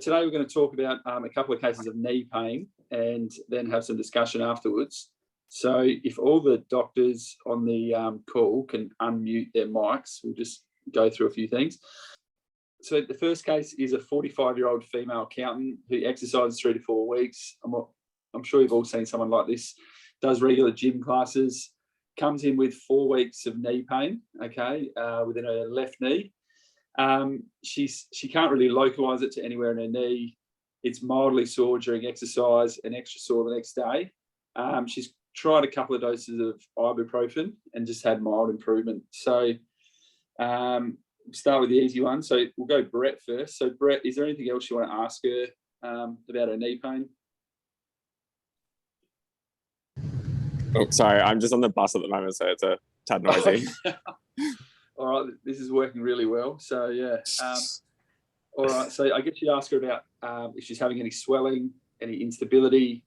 Today we're going to talk about a couple of cases of knee pain and then have some discussion afterwards. So if all the doctors on the call can unmute their mics, we'll just go through a few things. So the first case is a 45-year-old female accountant who exercises 3 to 4 weeks. I'm sure you've all seen someone like this, does regular gym classes, comes in with 4 weeks of knee pain, okay, within her left knee. She can't really localise it to anywhere in her knee. It's mildly sore during exercise and extra sore the next day. She's tried a couple of doses of ibuprofen and just had mild improvement. So start with the easy one. So we'll go Brett first. So Brett, is there anything else you want to ask her about her knee pain? Oh, sorry, I'm just on the bus at the moment, so it's a tad noisy. All right, this is working really well. So yeah. All right, so I guess you ask her about if she's having any swelling, any instability,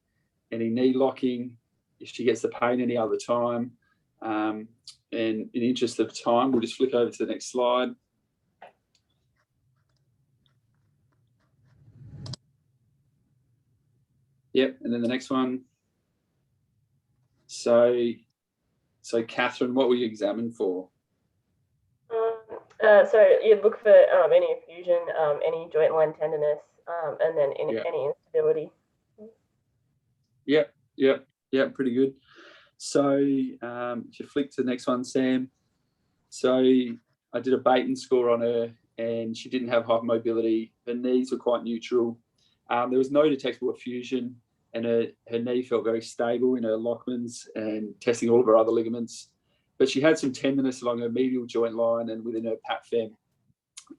any knee locking, if she gets the pain any other time. And in the interest of time, we'll just flick over to the next slide. Yep, and then the next one. So Catherine, what were you examined for? So you look for any effusion, any joint line tenderness, and then any instability. Yep, pretty good. So if you flick to the next one, Sam. So I did a Baton score on her and she didn't have hypermobility. Her knees were quite neutral. There was no detectable effusion and her knee felt very stable in her Lockmans and testing all of her other ligaments. But she had some tenderness along her medial joint line and within her patfem.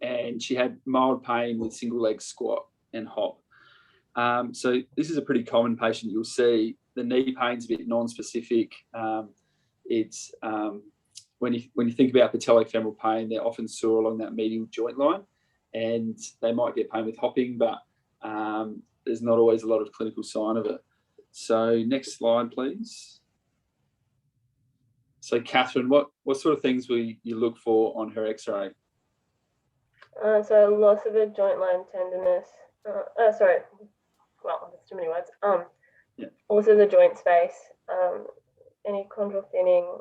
And she had mild pain with single leg squat and hop. So this is a pretty common patient you'll see. The knee pain's a bit non-specific. It's when you think about patellofemoral pain, they're often sore along that medial joint line, and they might get pain with hopping, but there's not always a lot of clinical sign of it. So next slide, please. So Catherine, what sort of things will you look for on her X-ray? So loss of a joint line tenderness. Sorry, well, that's too many words. Also the joint space. Any chondral thinning.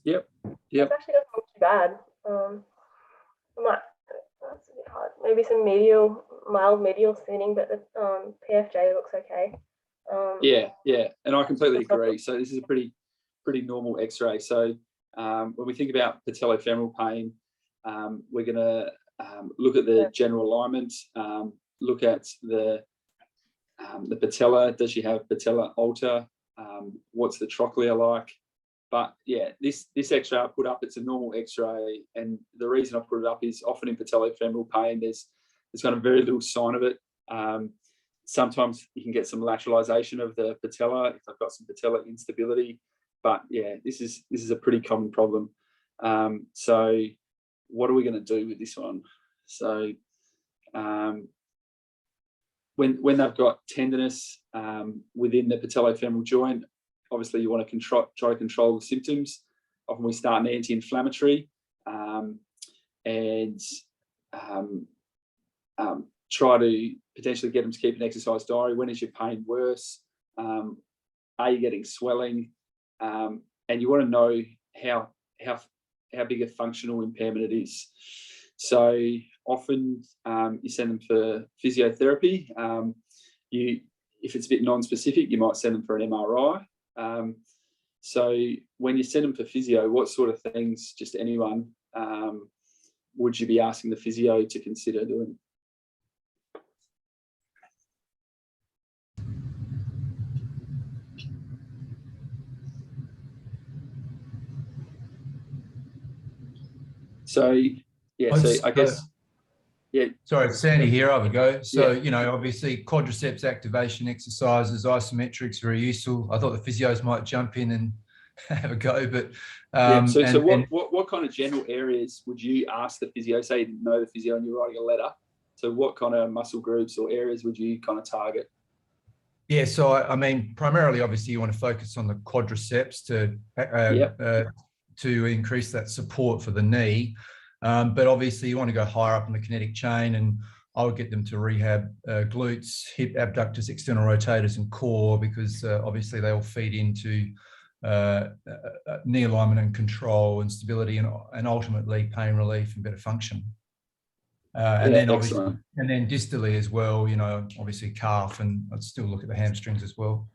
Yep. It actually doesn't look too bad. That's a bit hard. Maybe some mild medial thinning, but the PFJ looks okay. Yeah, and I completely agree. So this is a pretty normal X-ray. So when we think about patellofemoral pain, we're going to look at the general alignment, look at the patella. Does she have patella alta? What's the trochlear like? But yeah, this X-ray I put up, it's a normal X-ray, and the reason I put it up is often in patellofemoral pain, there's kind of very little sign of it. Sometimes you can get some lateralization of the patella if I've got some patella instability. But yeah, this is a pretty common problem. So what are we going to do with this one? So when they've got tenderness within the patellofemoral joint, obviously you want to try to control the symptoms. Often we start an anti-inflammatory and try to potentially get them to keep an exercise diary. When is your pain worse? Are you getting swelling? And you want to know how big a functional impairment it is. So often you send them for physiotherapy. If it's a bit non-specific, you might send them for an MRI. So when you send them for physio, what sort of things, just anyone, would you be asking the physio to consider doing? So yeah, I guess. Yeah. Sorry, Sandy here. I would go. So, obviously quadriceps activation exercises, isometrics, very useful. I thought the physios might jump in and have a go, but what kind of general areas would you ask the physio? Say you didn't know the physio and you're writing a letter. So what kind of muscle groups or areas would you kind of target? Yeah, so I mean, primarily, obviously, you want to focus on the quadriceps to increase that support for the knee. But obviously, you want to go higher up in the kinetic chain, and I would get them to rehab glutes, hip abductors, external rotators, and core, because obviously they all feed into knee alignment and control and stability, and ultimately pain relief and better function. And then obviously, excellent. and then distally as well, obviously calf, and I'd still look at the hamstrings as well.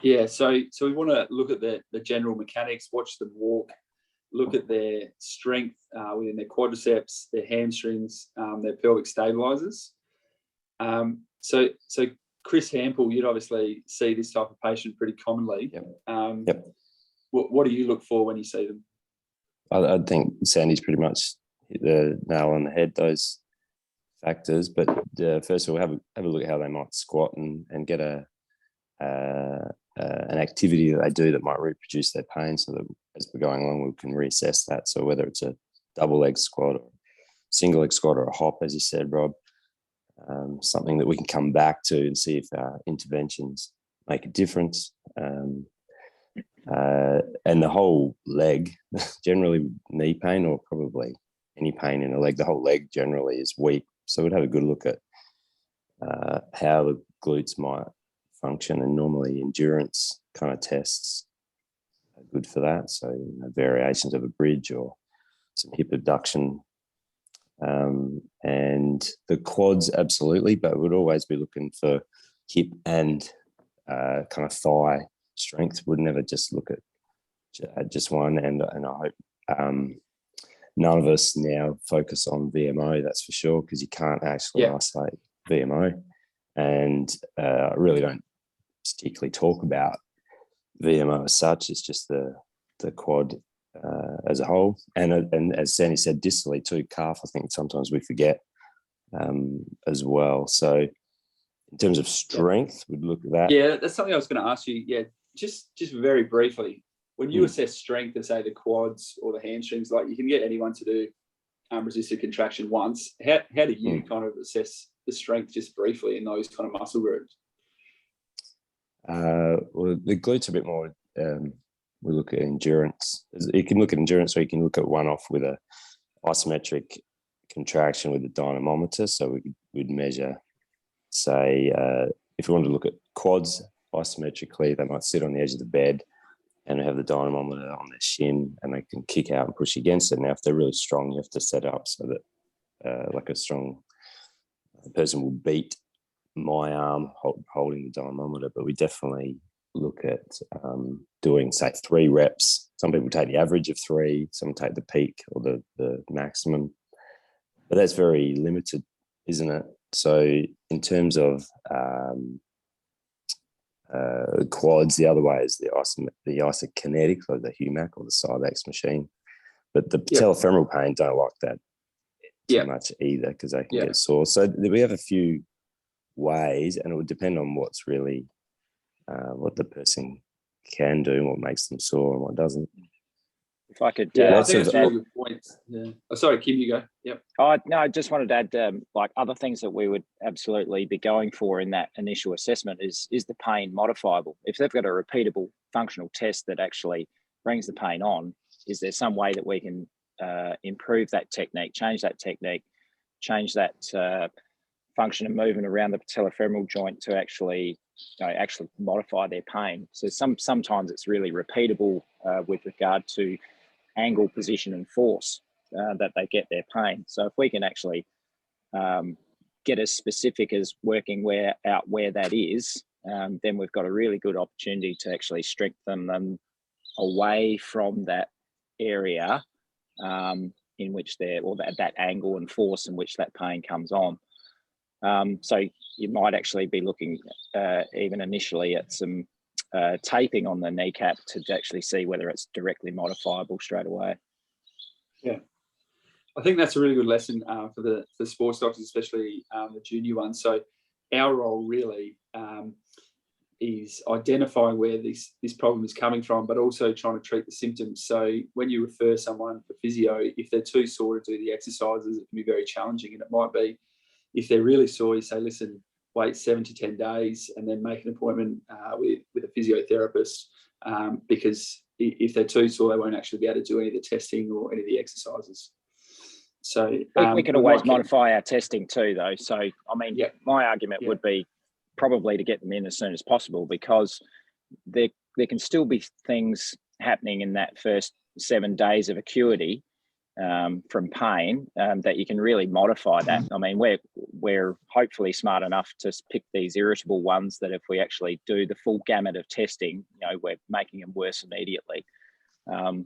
Yeah, so we want to look at the general mechanics, watch them walk, look at their strength within their quadriceps, their hamstrings, their pelvic stabilizers. So Chris Hampel, you'd obviously see this type of patient pretty commonly. Yep. What do you look for when you see them? I think Sandy's pretty much hit the nail on the head, those factors. But first of all, have a look at how they might squat and get an activity that they do that might reproduce their pain, so that as we're going along, we can reassess that. So whether it's a double leg squat or single leg squat or a hop, as you said, Rob, something that we can come back to and see if our interventions make a difference. And the whole leg, generally knee pain or probably any pain in a leg, the whole leg generally is weak. So we'd have a good look at how the glutes might function, and normally endurance kind of tests are good for that. So variations of a bridge or some hip abduction. And the quads, absolutely, but we'd always be looking for hip and kind of thigh strength. Would never just look at just one. And I hope none of us now focus on VMO, that's for sure, because you can't actually isolate VMO. And I really don't particularly talk about VMO as such. It's just the quad as a whole. And as Sandy said, distally too, calf, I think sometimes we forget as well. So in terms of strength, we'd look at that. Yeah, that's something I was going to ask you. Yeah, just very briefly, when you assess strength of, say, the quads or the hamstrings, like you can get anyone to do resisted contraction once. How do you kind of assess the strength just briefly in those kind of muscle groups? Well, the glutes are a bit more, we look at endurance. You can look at endurance, or you can look at one off with a isometric contraction with a dynamometer. So we'd measure, say, if we want to look at quads isometrically, they might sit on the edge of the bed and have the dynamometer on their shin, and they can kick out and push against it. Now, if they're really strong, you have to set up so that like a strong person will beat my arm holding the dynamometer. But we definitely look at doing, say, 3 reps. Some people take the average of 3, some take the peak or the maximum, but that's very limited, isn't it? So in terms of quads, the other way is the isokinetics, like the HUMAC or the Cybex machine. But the patellofemoral pain don't like that too much either, because they can get sore. So we have a few ways, and it would depend on what's really what the person can do and what makes them sore and what doesn't. If I could, I think that's a really good point. Yeah. Oh, sorry, Kim, you go. Yep. No, I just wanted to add, like, other things that we would absolutely be going for in that initial assessment is the pain modifiable. If they've got a repeatable functional test that actually brings the pain on, is there some way that we can improve that technique, change that function and movement around the patellofemoral joint to actually modify their pain? So sometimes it's really repeatable with regard to angle, position, and force that they get their pain. So if we can actually get as specific as working out where that is, then we've got a really good opportunity to actually strengthen them away from that area in which that angle and force in which that pain comes on. So you might actually be looking even initially at some taping on the kneecap to actually see whether it's directly modifiable straight away. Yeah, I think that's a really good lesson for the sports doctors, especially the junior ones. So our role really is identifying where this problem is coming from, but also trying to treat the symptoms. So when you refer someone for physio, if they're too sore to do the exercises, it can be very challenging. And it might be, if they're really sore, you say, listen, wait 7 to 10 days and then make an appointment with a physiotherapist, because if they're too sore, they won't actually be able to do any of the testing or any of the exercises. So we could always modify our testing too, though. So, I mean, my argument would be probably to get them in as soon as possible, because there can still be things happening in that first 7 days of acuity from pain that you can really modify that. I mean, we're hopefully smart enough to pick these irritable ones that if we actually do the full gamut of testing, we're making them worse immediately. I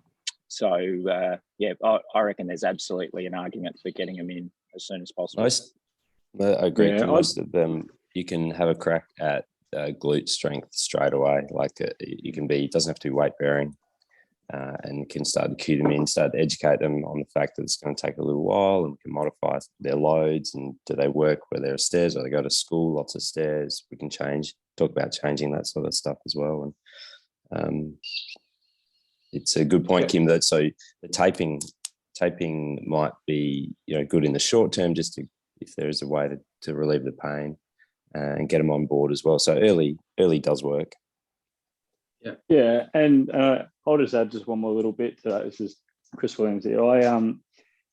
reckon there's absolutely an argument for getting them in as soon as possible. I agree. Most of them, you can have a crack at glute strength straight away. Like it doesn't have to be weight bearing, and you can start to cue them in, start to educate them on the fact that it's going to take a little while, and we can modify their loads and do they work where there are stairs or they go to school, lots of stairs. We can talk about changing that sort of stuff as well. And it's a good point, Kim, that so the taping might be good in the short term, just if there is a way to relieve the pain and get them on board as well. So early does work. Yeah, and I'll just add just one more little bit to that. This is Chris Williams here.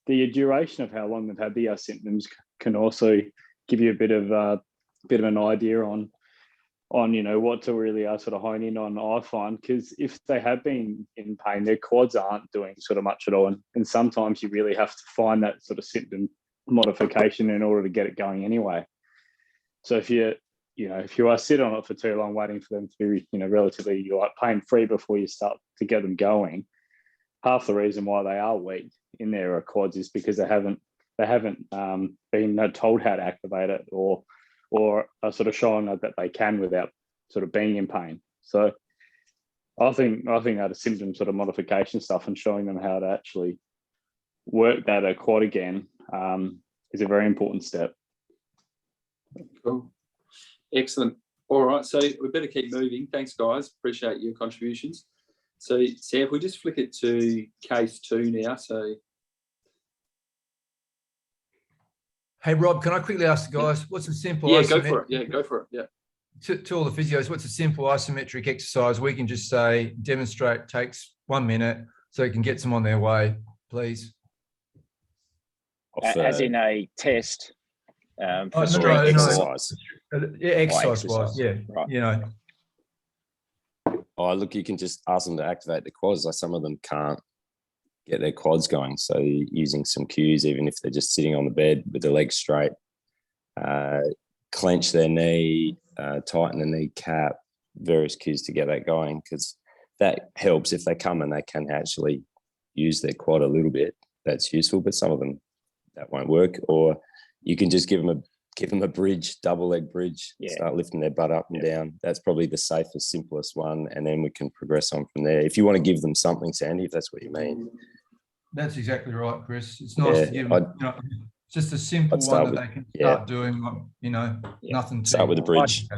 The duration of how long they've had the symptoms can also give you a bit of an idea on what to really sort of hone in on, I find, because if they have been in pain, their quads aren't doing sort of much at all, and sometimes you really have to find that sort of symptom modification in order to get it going anyway. So if you are sit on it for too long waiting for them to be relatively pain free before you start to get them going, half the reason why they are weak in their quads is because they haven't been told how to activate it or are sort of showing that they can without sort of being in pain. So I think that symptom sort of modification stuff and showing them how to actually work that quad again is a very important step. Cool. Excellent. All right, so we better keep moving. Thanks, guys. Appreciate your contributions. So, Sam, if we just flick it to case 2 now. So, hey, Rob, can I quickly ask the guys, what's a simple go for it. Yeah, go for it. Yeah. To all the physios, what's a simple isometric exercise we can just say, demonstrate, takes 1 minute, so you can get them on their way, please? As in a test for strength exercise. Exercise-wise, yeah. Right. Oh, look, you can just ask them to activate the quads. Like some of them can't get their quads going. So using some cues, even if they're just sitting on the bed with their legs straight, clench their knee, tighten the kneecap, various cues to get that going, because that helps. If they come and they can actually use their quad a little bit, that's useful, but some of them that won't work. Or you can just give them a bridge, double leg bridge, start lifting their butt up and down. That's probably the safest, simplest one. And then we can progress on from there. If you want to give them something, Sandy, if that's what you mean. That's exactly right, Chris. It's nice to give them, just a simple one that they can start doing, nothing to start with a bridge.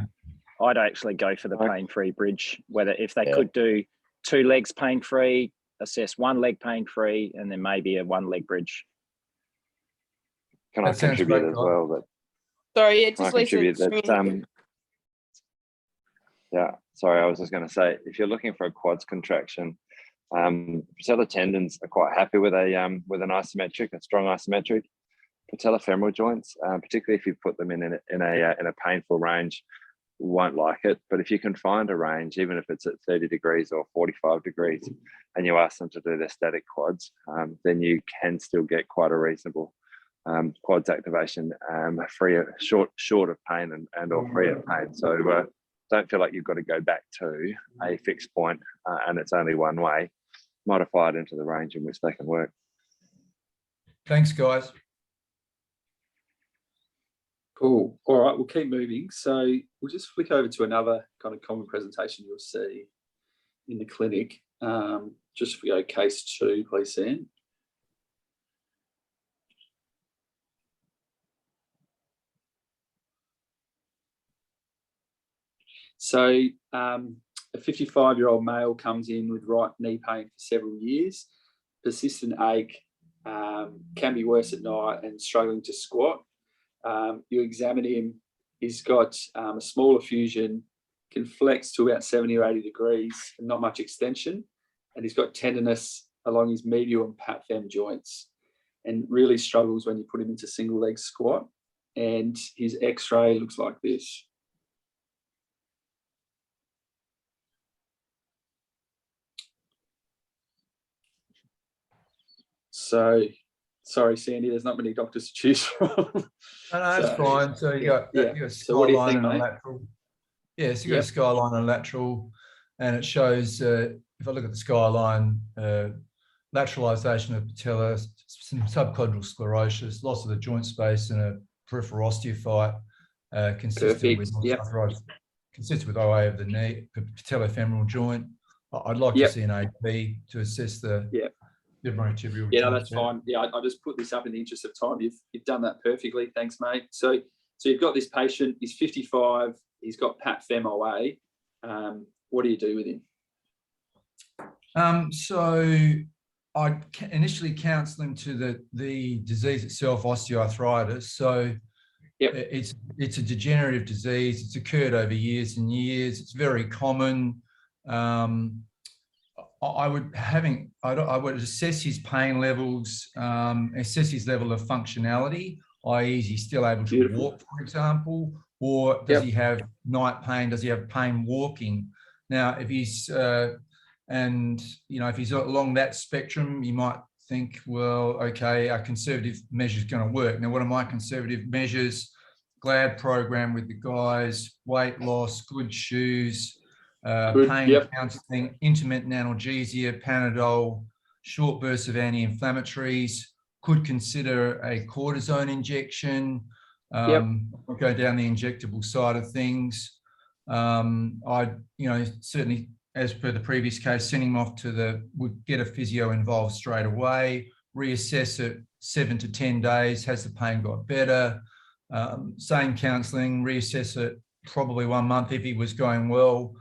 I'd actually go for the pain-free bridge, if they could do 2 legs pain-free, assess 1 leg pain-free, and then maybe a 1 leg bridge. Can I contribute as well? That sorry, it just contribute that. Sorry, I was just going to say, if you're looking for a quads contraction, patellar tendons are quite happy with an isometric, a strong isometric. Patellofemoral joints, particularly if you put them in a painful range, won't like it. But if you can find a range, even if it's at 30 degrees or 45 degrees, and you ask them to do their static quads, then you can still get quite a reasonable quads activation, short of pain and or free of pain. So don't feel like you've got to go back to a fixed point and it's only one way. Modify it into the range in which they can work. Thanks, guys. Cool. All right, we'll keep moving. So we'll just flick over to another kind of common presentation you'll see in the clinic. Just if we go case 2, please, Sam. So a 55-year-old male comes in with right knee pain for several years, persistent ache, can be worse at night and struggling to squat. You examine him, he's got a small effusion, can flex to about 70 or 80 degrees and not much extension. And he's got tenderness along his medial and pat fem joints. and really struggles when you put him into single leg squat. And his X-ray looks like this. So, sorry, Sandy, there's not many doctors to choose from. No, that's fine. So you got a So what do you think, skyline and a mate? lateral. Yeah, so you got a skyline and a lateral, and it shows, if I look at the skyline, lateralization of patella, some subchondral sclerosis, loss of the joint space, and a peripheral osteophyte, consistent with consistent with OA of the knee, patellofemoral joint. I'd like to see an AP to assess the tibial. Yeah, no, that's fine. Yeah, I just put this up in the interest of time. You've done that perfectly. Thanks, mate. So you've got this patient. He's 55. He's got PATFEM OA. What do you do with him? So I initially counsel him to the disease itself, osteoarthritis. So it's a degenerative disease. It's occurred over years and years. It's very common. I would assess his pain levels, assess his level of functionality, i.e. is he still able to walk, for example, or does he have night pain? Does he have pain walking? Now, if he's, if he's along that spectrum, you might think, well, okay, our conservative measure is going to work. Now, what are my conservative measures? GLAD program with the guys, weight loss, good shoes, pain counselling, intermittent analgesia, Panadol, short bursts of anti-inflammatories, could consider a cortisone injection, go down the injectable side of things. I'd, certainly, as per the previous case, sending him off would get a physio involved straight away, reassess it 7 to 10 days, has the pain got better, same counselling, reassess it probably 1 month if he was going well.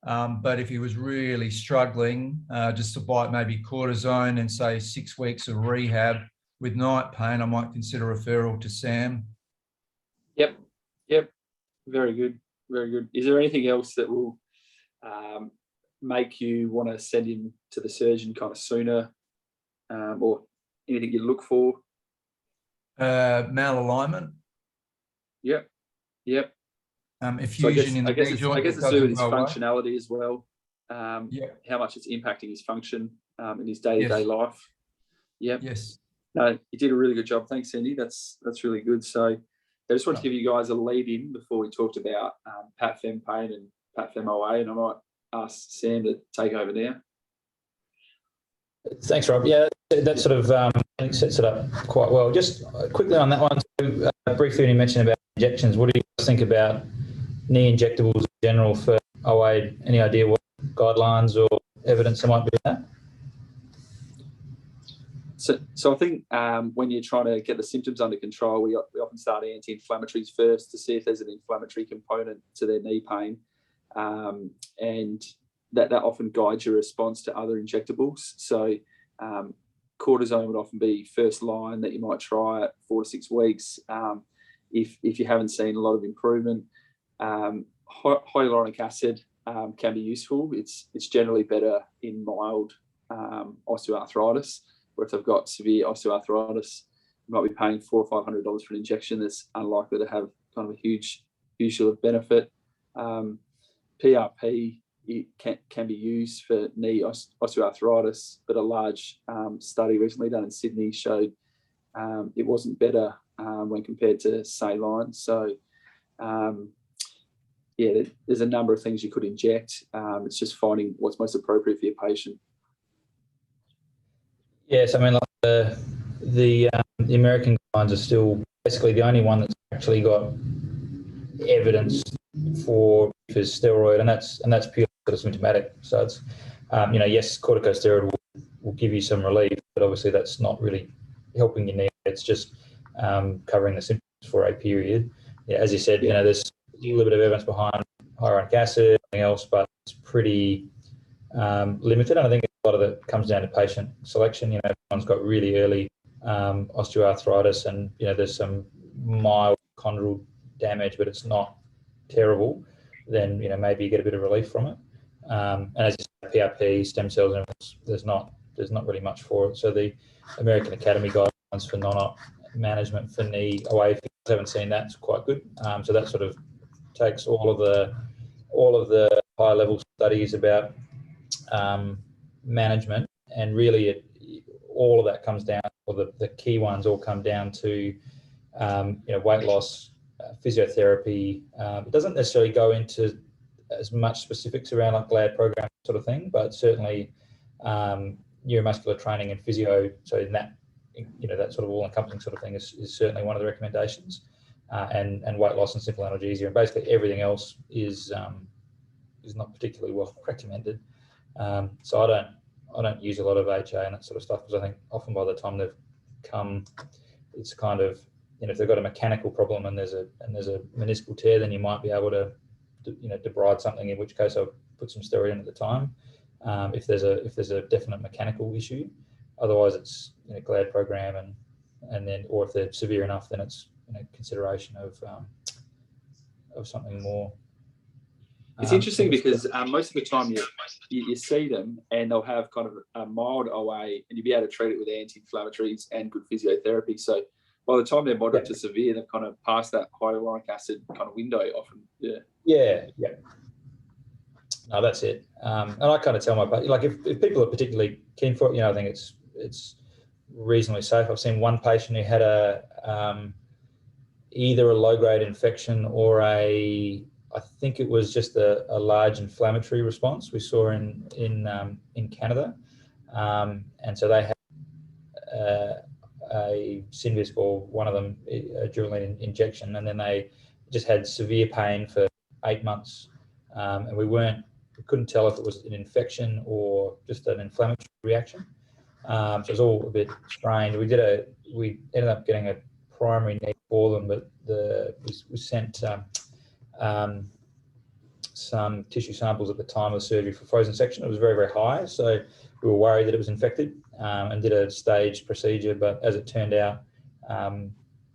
But if he was really struggling, just to bite maybe cortisone and say 6 weeks of rehab with night pain, I might consider referral to Sam. Yep. Very good. Very good. Is there anything else that will make you want to send him to the surgeon kind of sooner, or anything you look for? Malalignment. Yep. Effusion in the knee joint. I guess it's to do with his functionality as well. How much it's impacting his function in his day-to-day life. Yep. Yes. No, you did a really good job. Thanks, Sandy. That's really good. So I just want to give you guys a lead in before we talked about PATFEM pain and PATFEM OA, and I might ask Sam to take over now. Thanks, Rob. Yeah, that sort of I think sets it up quite well. Just quickly on that one, too, briefly when you mentioned about injections, what do you guys think about knee injectables in general for OA? Any idea what guidelines or evidence there might be in that? So I think when you're trying to get the symptoms under control, we often start anti-inflammatories first to see if there's an inflammatory component to their knee pain, and that often guides your response to other injectables. So cortisone would often be first line that you might try at 4 to 6 weeks if you haven't seen a lot of improvement. Hyaluronic acid can be useful. It's generally better in mild osteoarthritis, where if they've got severe osteoarthritis, you might be paying $400 or $500 for an injection that's unlikely to have kind of a huge sort of benefit. PRP can be used for knee osteoarthritis, but a large study recently done in Sydney showed it wasn't better when compared to saline. So, there's a number of things you could inject. It's just finding what's most appropriate for your patient. Yes, I mean, like the American guidelines are still basically the only one that's actually got evidence for steroid, and that's purely sort of symptomatic. So it's yes, corticosteroid will give you some relief, but obviously that's not really helping your knee. It's just covering the symptoms for a period. Yeah, as you said, there's a little bit of evidence behind hyaluronic acid, something else, but it's pretty limited. And I think a lot of it comes down to patient selection. Everyone's got really early osteoarthritis, and there's some mild chondral damage, but it's not terrible. Then maybe you get a bit of relief from it. And as you say, PRP, stem cells, and there's not really much for it. So the American Academy guidelines guidelines for non-op management for knee OA. If you haven't seen that, it's quite good. So that sort of takes all of the high level studies about management, and really all of that comes down, or the key ones all come down to weight loss, physiotherapy. It doesn't necessarily go into as much specifics around like GLAD program sort of thing, but certainly neuromuscular training and physio. So in that, that sort of all-encompassing sort of thing is certainly one of the recommendations, and weight loss and simple analgesia, and basically everything else is not particularly well recommended. So I don't use a lot of HA and that sort of stuff, because I think often by the time they've come, it's kind of, if they've got a mechanical problem and there's a meniscal tear, then you might be able to debride something, in which case I'll put some steroid in at the time. If there's a definite mechanical issue, otherwise it's GLAD program, and then, or if they're severe enough, then it's consideration of something more. It's interesting because most of the time you see them and they'll have kind of a mild OA, and you'll be able to treat it with anti-inflammatories and good physiotherapy. So by the time they're moderate to severe, they've kind of passed that hyaluronic acid kind of window often. Yeah. No, that's it. And I kind of tell my buddy, like if people are particularly keen for it, I think it's reasonably safe. I've seen one patient who had either a low-grade infection or I think it was just a large inflammatory response we saw in Canada, and so they had a Synvisc, or one of them a Durolin injection, and then they just had severe pain for 8 months, and we couldn't tell if it was an infection or just an inflammatory reaction. So it was all a bit strange. We ended up getting a primary knee for them, but we sent some tissue samples at the time of surgery for frozen section. It was very, very high, so we were worried that it was infected, and did a staged procedure. But as it turned out,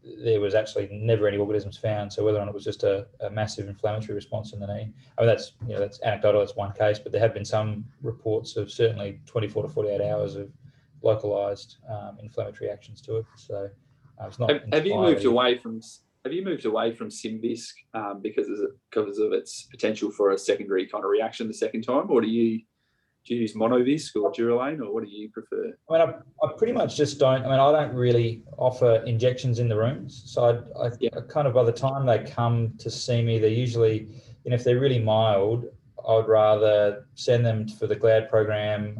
there was actually never any organisms found. So whether or not it was just a massive inflammatory response in the knee, I mean, that's anecdotal. That's one case, but there have been some reports of certainly 24 to 48 hours of localized inflammatory actions to it. So it's not. Have you moved away from Synvisc because of its potential for a secondary kind of reaction the second time, or do you use Monovisc or Durolane, or what do you prefer? I mean, I pretty much just don't. I mean, I don't really offer injections in the rooms. So I kind of, by the time they come to see me, they're usually, if they're really mild, I would rather send them for the GLAD program.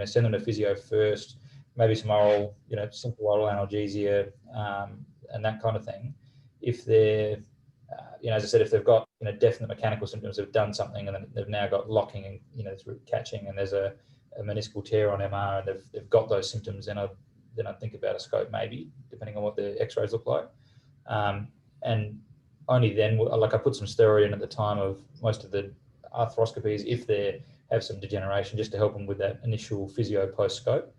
Send them to physio first, maybe some oral, simple oral analgesia, and that kind of thing. If they're, as I said, if they've got definite mechanical symptoms, they've done something, and then they've now got locking and it's catching, and there's a meniscal tear on MR, and they've got those symptoms, then I think about a scope, maybe, depending on what the X-rays look like, and only then, like, I put some steroid in at the time of most of the arthroscopies if they have some degeneration, just to help them with that initial physio post scope.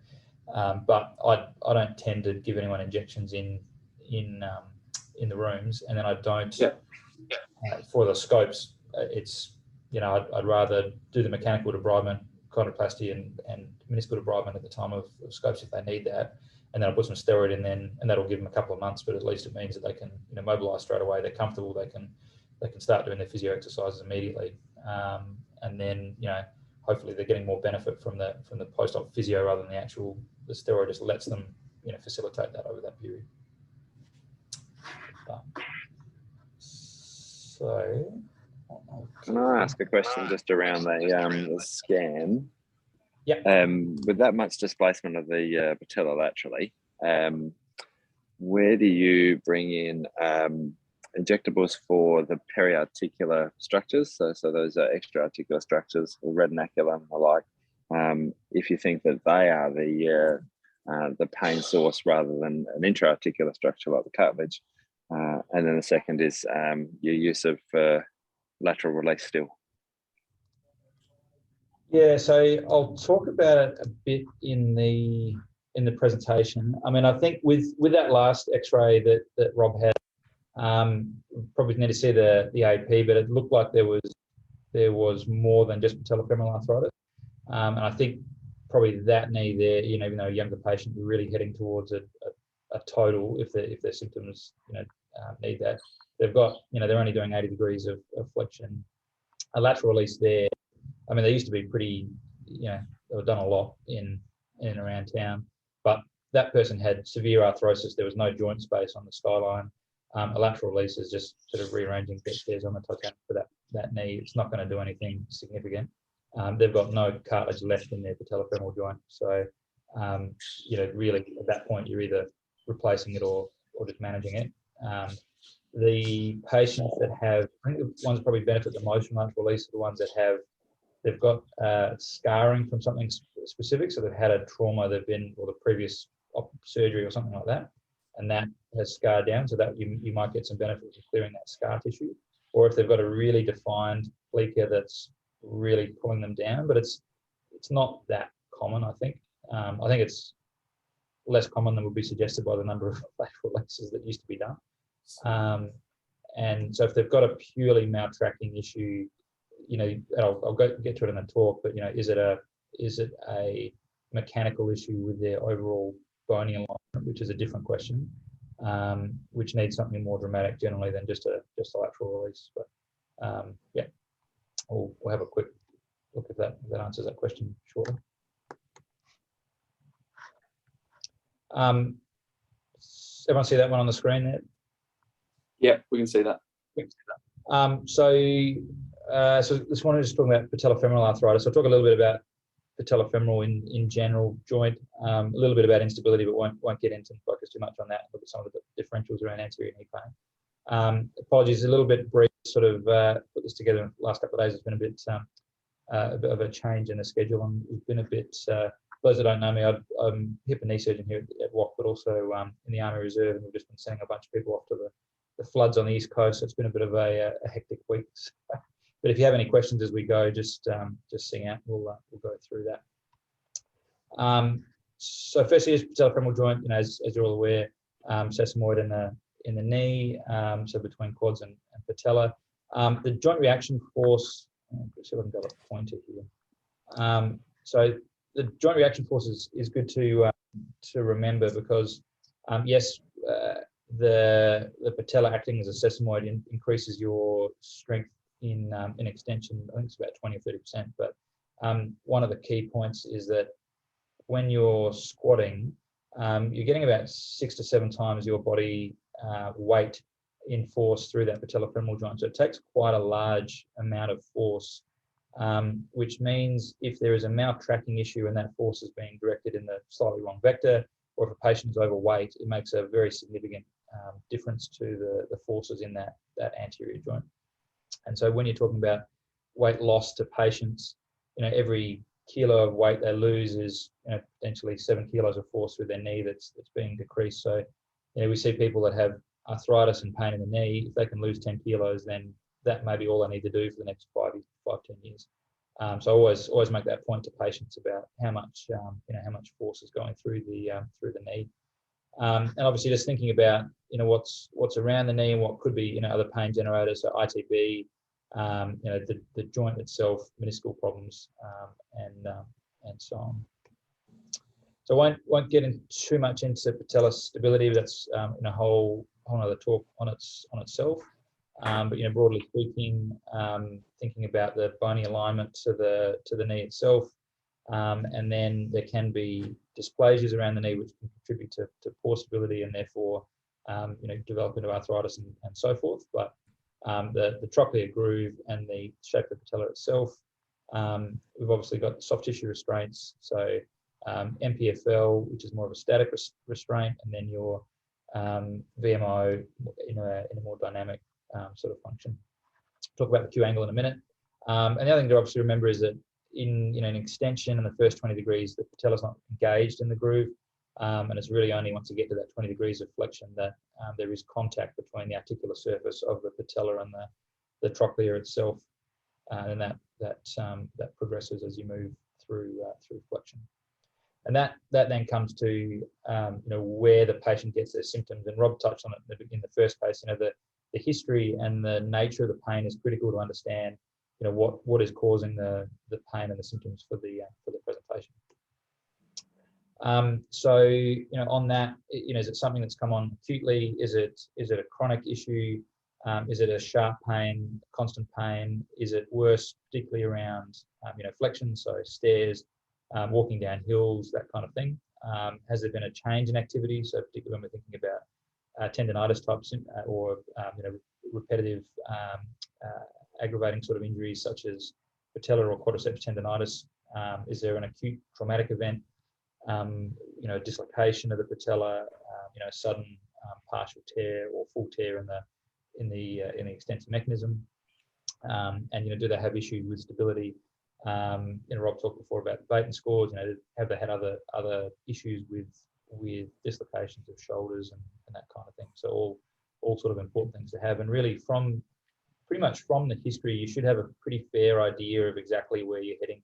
But I don't tend to give anyone injections in the rooms, and then I don't for the scopes. It's I'd rather do the mechanical debridement, chondroplasty, and meniscal debridement at the time of scopes if they need that, and then I'll put some steroid in then, and that'll give them a couple of months. But at least it means that they can mobilise straight away. They're comfortable. They can start doing their physio exercises immediately, and then hopefully they're getting more benefit from the post-op physio rather than the steroid just lets them facilitate that over that period. So, can I ask a question just around the scan? Yeah. With that much displacement of the patella laterally, where do you bring in injectables for the periarticular structures? So those are extra-articular structures, the retinaculum and the like. If you think that they are the pain source rather than an intra-articular structure like the cartilage. And then the second is your use of lateral release still. Yeah, so I'll talk about it a bit in the presentation. I mean, I think with that last X-ray that Rob had, probably need to see the AP, but it looked like there was more than just patellofemoral arthritis, and I think probably that knee there, even though a younger patient, we're really heading towards a total if their symptoms, need that. They've got, they're only doing 80 degrees of flexion. A lateral release there, I mean, they used to be pretty, they were done a lot in and around town, but that person had severe arthrosis. There was no joint space on the skyline. A lateral release is just sort of rearranging deck chairs on the Titanic for that knee. It's not going to do anything significant. They've got no cartilage left in their patellofemoral joint. So, really at that point, you're either replacing it or just managing it. The patients that have, I think the ones that probably benefit the most from lateral release are the ones that they've got scarring from something specific. So they've had a trauma, or the previous surgery or something like that, and that has scarred down, so that you might get some benefit of clearing that scar tissue. Or if they've got a really defined pleca that's really pulling them down, but it's not that common, I think. I think it's less common than would be suggested by the number of lateral releases that used to be done. And so if they've got a purely maltracking issue, and I'll get to it in the talk, but is it a mechanical issue with their overall bony alignment, which is a different question, which needs something more dramatic generally than just a lateral release. But yeah, we'll have a quick look if that answers that question shortly. Everyone see that one on the screen there? Yeah, we can see that. So this one is just talking about patellofemoral arthritis. I'll talk a little bit about patellofemoral in general joint, a little bit about instability, but won't get into and focus too much on that. Look at some of the differentials around anterior knee pain. Apologies, a little bit brief. Sort of put this together in the last couple of days. It's been a bit of a change in the schedule, and we've been a bit. For those that don't know me, I'm hip and knee surgeon here at WOC, but also in the Army Reserve, and we've just been sending a bunch of people off to the floods on the East Coast. So it's been a bit of a hectic week. But if you have any questions as we go, just sing out. We'll go through that. So firstly is patellofemoral joint. As you're all aware, sesamoid in the knee, so between quads and patella. The joint reaction force. Let's see if I can go a pointer here. So the joint reaction force is good to remember because yes, the patella acting as a sesamoid increases your strength in extension. I think it's about 20 or 30%. But one of the key points is that when you're squatting, you're getting about 6 to 7 times your body weight in force through that patellofemoral joint. So it takes quite a large amount of force, which means if there is a maltracking issue and that force is being directed in the slightly wrong vector, or if a patient is overweight, it makes a very significant difference to the forces in that anterior joint. And so when you're talking about weight loss to patients, every kilo of weight they lose is potentially 7 kilos of force through their knee that's being decreased. So we see people that have arthritis and pain in the knee. If they can lose 10 kilos, then that may be all they need to do for the next 5-10 years. So I always make that point to patients about how much how much force is going through the knee. And obviously just thinking about what's around the knee and what could be other pain generators, so ITB, the joint itself, meniscal problems, and so on. So I won't get in too much into patella stability. That's in a whole other talk on itself. But broadly speaking, thinking about the bony alignment to the knee itself, and then there can be dysplasias around the knee which can contribute to poor stability and therefore develop into arthritis and so forth. But the trochlear groove and the shape of the patella itself, we've obviously got soft tissue restraints. So MPFL, which is more of a static restraint, and then your VMO in a more dynamic sort of function. Talk about the Q angle in a minute. And the other thing to obviously remember is that in an extension in the first 20 degrees, the patella is not engaged in the groove, and it's really only once you get to that 20 degrees of flexion that there is contact between the articular surface of the patella and the trochlear itself, and that progresses as you move through flexion. And that then comes to where the patient gets their symptoms. And Rob touched on it in the first case. The history and the nature of the pain is critical to understand. What is causing the pain and the symptoms for the presentation. So, on that, is it something that's come on acutely? Is it a chronic issue? Is it a sharp pain, constant pain? Is it worse, particularly around, flexion, so stairs, walking down hills, that kind of thing? Has there been a change in activity? So particularly when we're thinking about tendonitis types or repetitive aggravating sort of injuries such as patellar or quadriceps tendonitis. Is there an acute traumatic event? Dislocation of the patella, sudden partial tear or full tear in the extensor mechanism, and do they have issues with stability? Rob talked before about the Baton scores. Have they had other issues with dislocations of shoulders and that kind of thing? So all sort of important things to have. And really, pretty much from the history, you should have a pretty fair idea of exactly where you're heading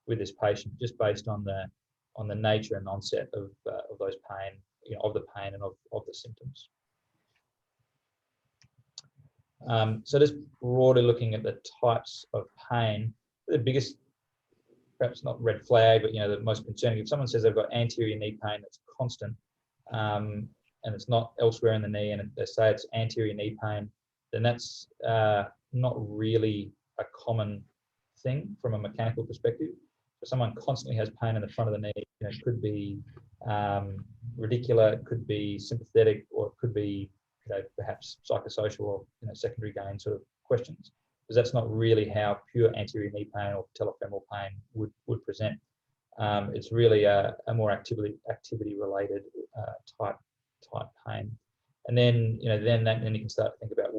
with this patient, just based on the nature and onset of those pain, of the pain and of the symptoms. So just broadly looking at the types of pain, the biggest, perhaps not red flag, but the most concerning, if someone says they've got anterior knee pain that's constant, and it's not elsewhere in the knee, and they say it's anterior knee pain, then that's not really a common thing from a mechanical perspective. If someone constantly has pain in the front of the knee, it could be radicular, it could be sympathetic, or it could be perhaps psychosocial or secondary gain sort of questions, because that's not really how pure anterior knee pain or patellofemoral pain would present. It's really a more activity related type pain, and then then you can start to think about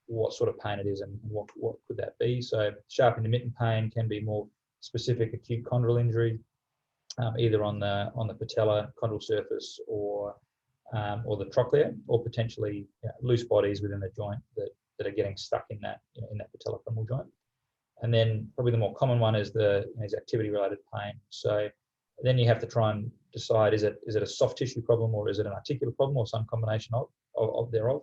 what sort of pain it is and what could that be. So sharp intermittent pain can be more specific acute chondral injury, either on the patella chondral surface or the trochlea, or potentially loose bodies within the joint that are getting stuck in that patellofemoral joint. And then probably the more common one is is activity-related pain. So then you have to try and decide, is it a soft tissue problem, or is it an articular problem, or some combination of thereof.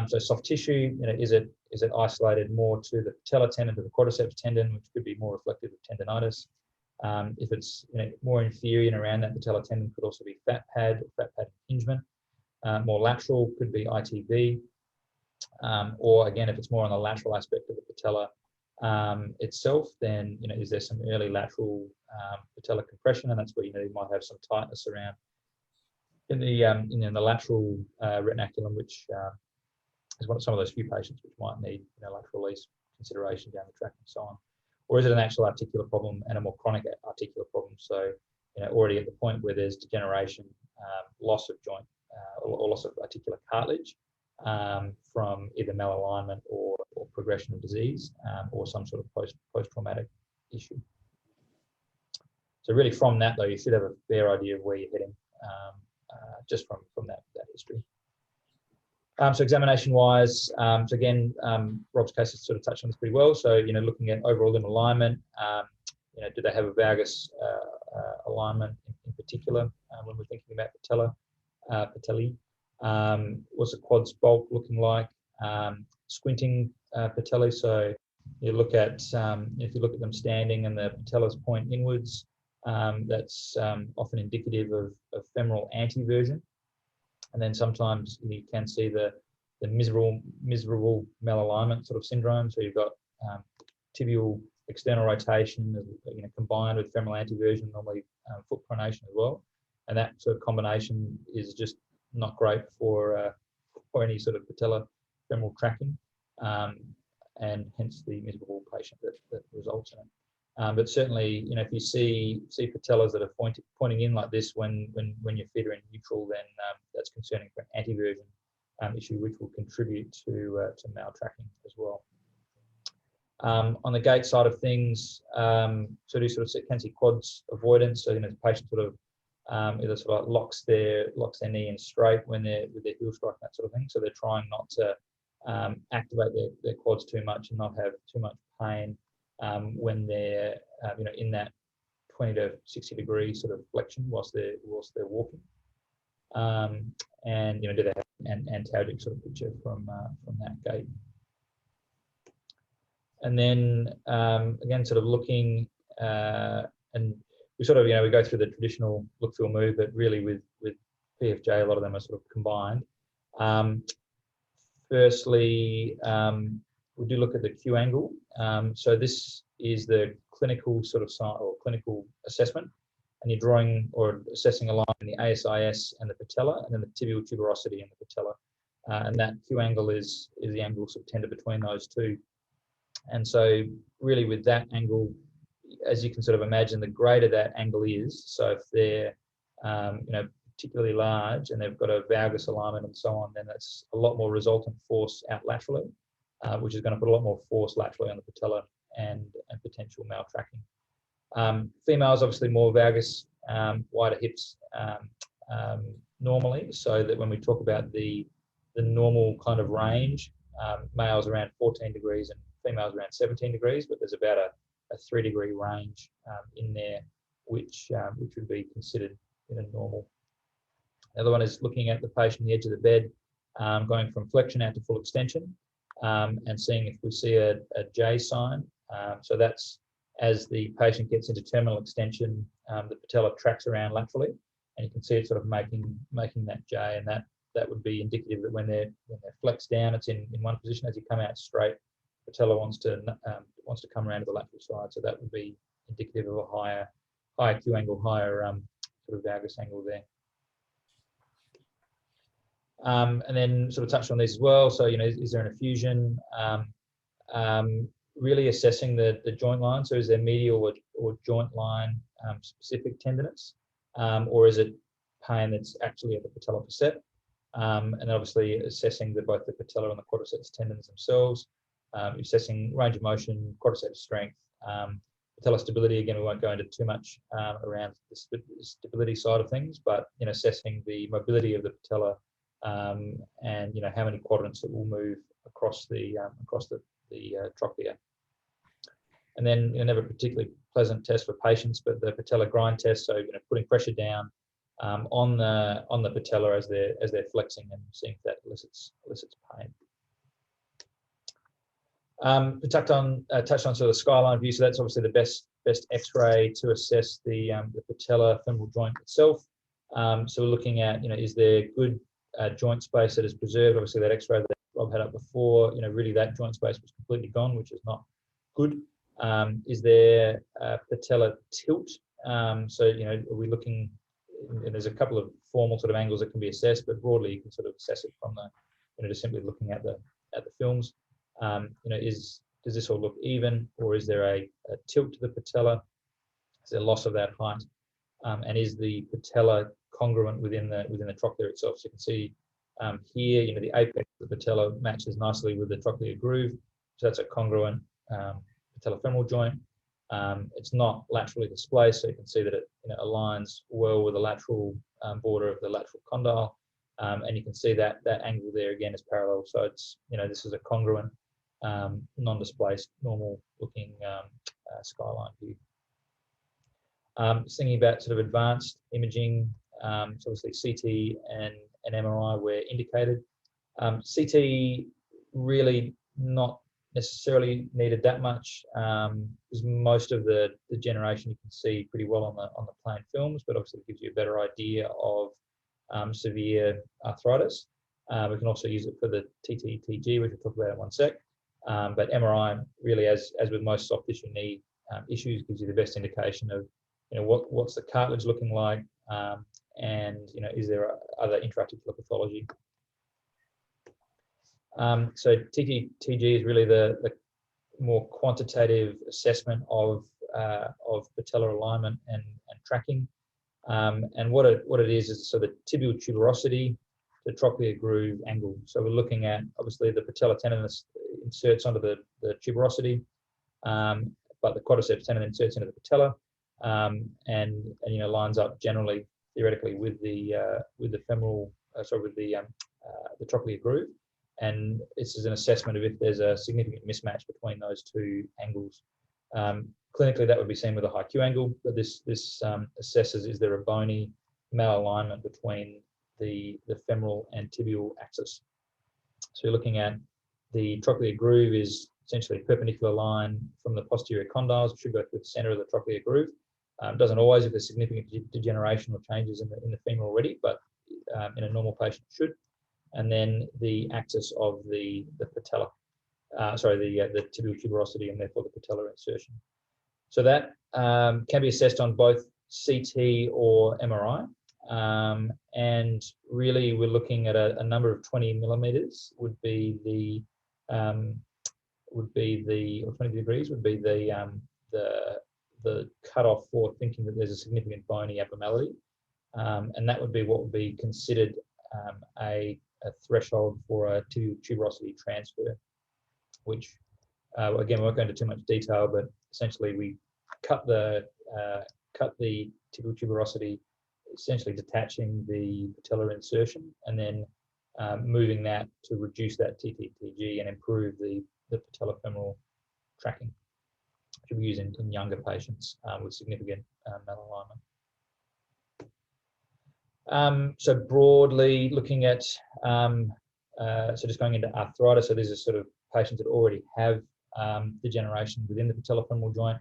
So soft tissue, is it isolated more to the patellar tendon, to the quadriceps tendon, which could be more reflective of tendonitis. If it's more inferior and around that patellar tendon, could also be fat pad impingement. More lateral could be ITV, or again, if it's more on the lateral aspect of the patella itself, then is there some early lateral patellar compression, and that's where you might have some tightness around in the lateral retinaculum, which is some of those few patients which might need lateral release consideration down the track and so on. Or is it an actual articular problem and a more chronic articular problem? So already at the point where there's degeneration, loss of joint or loss of articular cartilage from either malalignment or progression of disease, or some sort of post-traumatic issue. So really from that, though, you should have a fair idea of where you're heading just from that history. So examination-wise, so again, Rob's case has sort of touched on this pretty well. So looking at overall limb alignment, do they have a valgus alignment in particular when we're thinking about patellae? What's the quads bulk looking like? Squinting patellae. So you look at if you look at them standing and the patellas point inwards, that's often indicative of femoral anteversion. And then sometimes you can see the miserable malalignment sort of syndrome. So you've got tibial external rotation, combined with femoral anteversion, normally foot pronation as well. And that sort of combination is just not great for any sort of patellofemoral tracking, and hence the miserable patient that results in it. But certainly, if you see patellas that are pointing in like this when your feet are in neutral, then that's concerning for an anteversion issue, which will contribute to maltracking as well. On the gait side of things, so you sort of can see quads avoidance. So the patient sort of either sort of locks their knee in straight when they're with their heel strike, that sort of thing. So they're trying not to activate their quads too much and not have too much pain when they're in that 20 to 60 degree sort of flexion whilst they're walking. And do they have an antalgic sort of picture from that gait? And then again, sort of looking, and we sort of, we go through the traditional look, feel, move, but really with PFJ, a lot of them are sort of combined. Firstly, we do look at the Q angle. So this is the clinical sort of sign or clinical assessment, and you're drawing or assessing a line in the ASIS and the patella, and then the tibial tuberosity and the patella. And that Q angle is the angle sort of tender between those two. And so really with that angle, as you can sort of imagine, the greater that angle is, so if they're particularly large and they've got a valgus alignment and so on, then that's a lot more resultant force out laterally, which is going to put a lot more force laterally on the patella and potential maltracking. Females obviously more valgus, wider hips normally, so that when we talk about the normal kind of range, males around 14 degrees and females around 17 degrees, but there's about a 3-degree range in there, which would be considered normal. The other one is looking at the patient on the edge of the bed, going from flexion out to full extension, and seeing if we see a J sign. So that's as the patient gets into terminal extension, the patella tracks around laterally, and you can see it sort of making that J, and that would be indicative that when they're flexed down, it's in one position. As you come out straight, patella wants to come around to the lateral side, so that would be indicative of a higher Q angle, higher sort of valgus angle there. And then sort of touched on these as well. So, is there an effusion? Really assessing the joint line. So is there medial or joint line specific tenderness, or is it pain that's actually at the patellofacet? And obviously assessing both the patella and the quadriceps tendons themselves, assessing range of motion, quadriceps strength, patella stability. Again, we won't go into too much around the stability side of things, but assessing the mobility of the patella, and how many quadrants it will move across the trochlea. And then never a particularly pleasant test for patients, but the patella grind test. So putting pressure down on the patella as they're flexing and seeing if that elicits pain. We touched on sort of the skyline view. So that's obviously the best X-ray to assess the patellofemoral joint itself. So we're looking at is there good joint space that is preserved. Obviously that X-ray that Rob had up before, really that joint space was completely gone, which is not good. Is there patella tilt? So are we looking? And there's a couple of formal sort of angles that can be assessed, but broadly you can sort of assess it from just simply looking at the films. Does this all look even, or is there a tilt to the patella? Is there loss of that height? And is the patella congruent within the trochlea itself? So you can see here, the apex of the patella matches nicely with the trochlear groove, so that's a congruent patellofemoral joint. It's not laterally displaced, so you can see that it aligns well with the lateral border of the lateral condyle, and you can see that angle there again is parallel. So it's this is a congruent, non-displaced, normal-looking skyline view. Thinking about sort of advanced imaging, so obviously CT and MRI were indicated. CT really not necessarily needed that much, because most of the generation you can see pretty well on the plain films, but obviously it gives you a better idea of severe arthritis. We can also use it for the TTTG, which we'll talk about in one sec. But MRI really, as with most soft tissue knee issues, gives you the best indication of what's the cartilage looking like, and is there other intra-articular pathology. So TTTG is really the more quantitative assessment of patellar alignment and tracking. And what it is so the tibial tuberosity, the trochlear groove angle. So we're looking at obviously the patella tendon inserts onto the tuberosity, but the quadriceps tendon inserts into the patella, and lines up generally theoretically with the femoral, with the trochlear groove. And this is an assessment of if there's a significant mismatch between those two angles. Clinically, that would be seen with a high Q angle, but this assesses is there a bony malalignment between the femoral and tibial axis. So you're looking at the trochlear groove is essentially a perpendicular line from the posterior condyles, which should go through the center of the trochlear groove, Doesn't always if there's significant degeneration or changes in the femur already, but in a normal patient it should. And then the axis of the patella, the tibial tuberosity and therefore the patellar insertion. So that can be assessed on both CT or MRI. And really we're looking at a number of 20 millimeters would be the, or 20 degrees would be the cutoff for thinking that there's a significant bony abnormality. And that would be what would be considered a threshold for a tibial tuberosity transfer, which again, we won't go into too much detail, but essentially we cut the tibial tuberosity, essentially detaching the patellar insertion and then moving that to reduce that TTTG and improve the patellofemoral tracking, which we use in younger patients with significant malalignment. So broadly looking at, so just going into arthritis, so these are sort of patients that already have degeneration within the patellofemoral joint.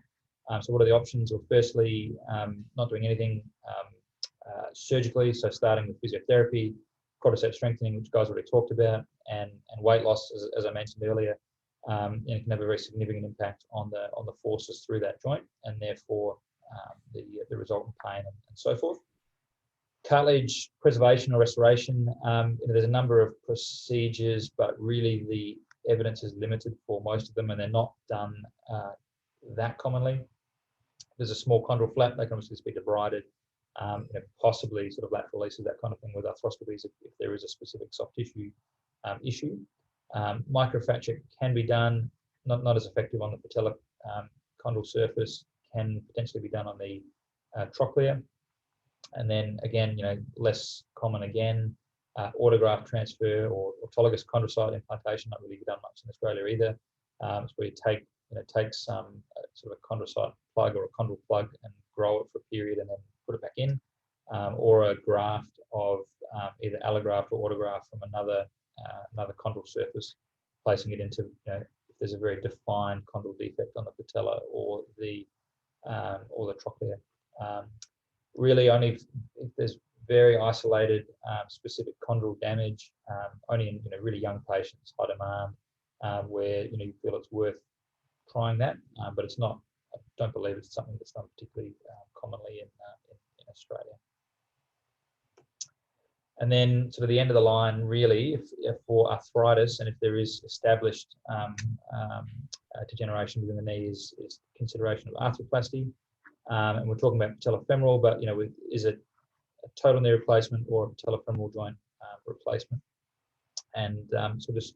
So what are the options? Well, firstly, not doing anything surgically, so starting with physiotherapy, quadricep strengthening, which guys already talked about, and weight loss, as I mentioned earlier, it can have a very significant impact on the forces through that joint, and therefore the resultant pain and so forth. Cartilage preservation or restoration, there's a number of procedures, but really the evidence is limited for most of them, and they're not done that commonly. There's a small chondral flap, they can obviously be debrided, possibly sort of lateral releases, that kind of thing with arthroscopies if there is a specific soft tissue issue. Microfracture can be done, not as effective on the patellar chondral surface, can potentially be done on the trochlea. And then again, less common again, autograft transfer or autologous chondrocyte implantation, not really done much in Australia either. It's where you take some sort of a chondrocyte plug or a chondral plug and grow it for a period and then put it back in, or a graft of either allograft or autograft from another chondral surface, placing it into, if there's a very defined chondral defect on the patella or the trochlea. Really only if there's very isolated specific chondral damage, only in really young patients, high demand, where you feel it's worth trying that, but it's not. I don't believe it's something that's done particularly commonly in Australia. And then sort of the end of the line, really, if for arthritis and if there is established degeneration within the knee, is consideration of arthroplasty. And we're talking about patellofemoral, but is it a total knee replacement or a patellofemoral joint replacement? And so just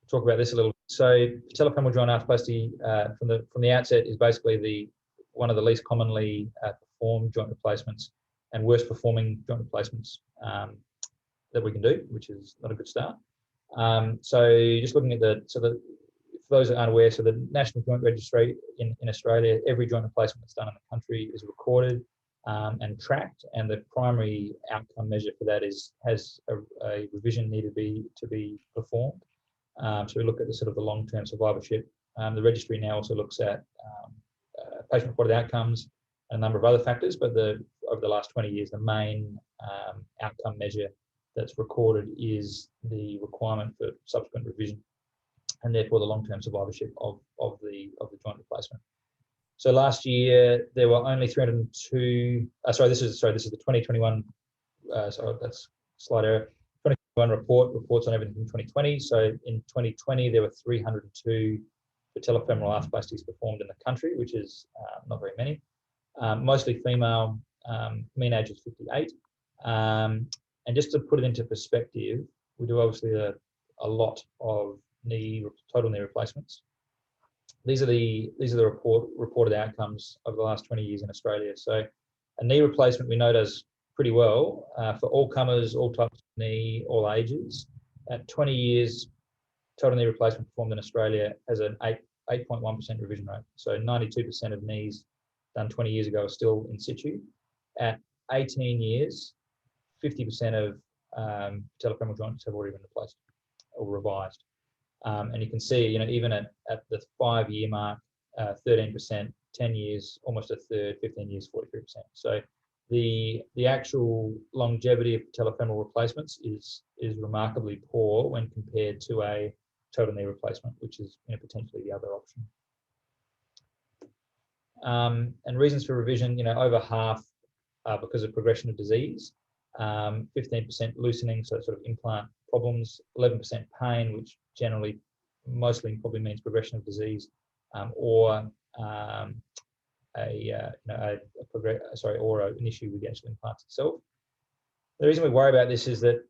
talk about this a little bit. So patellofemoral joint arthroplasty from the outset is basically one of the least commonly performed joint replacements and worst performing joint replacements that we can do, which is not a good start. So just looking at for those that aren't aware, so the National Joint Registry in Australia, every joint replacement that's done in the country is recorded and tracked, and the primary outcome measure for that has a revision need to be performed. So we look at the long-term survivorship. The registry now also looks at patient-reported outcomes and a number of other factors, but over the last 20 years, the main outcome measure that's recorded is the requirement for subsequent revision, and therefore the long-term survivorship of the joint replacement. So last year there were only 302. This is the 2021. So that's slide error. 2021 reports on everything from 2020. So in 2020 there were 302 patellofemoral arthroplasties performed in the country, which is not very many. Mostly female, mean age is 58. And just to put it into perspective, we do obviously a lot of total knee replacements. These are the reported outcomes over the last 20 years in Australia. So a knee replacement we know does pretty well for all comers, all types of knee, all ages. At 20 years, total knee replacement performed in Australia has an 8.1% revision rate. So 92% of knees done 20 years ago are still in situ. At 18 years, 50% of patellofemoral joints have already been replaced or revised. And you can see, even at the 5-year mark, 13%, 10 years, almost a third, 15 years, 43%. So the actual longevity of patellofemoral replacements is remarkably poor when compared to a total knee replacement, which is potentially the other option. And reasons for revision, over half because of progression of disease, 15% loosening, so sort of implant problems, 11% pain, which generally mostly probably means progression of disease, or an issue with the actual implants itself. The reason we worry about this is that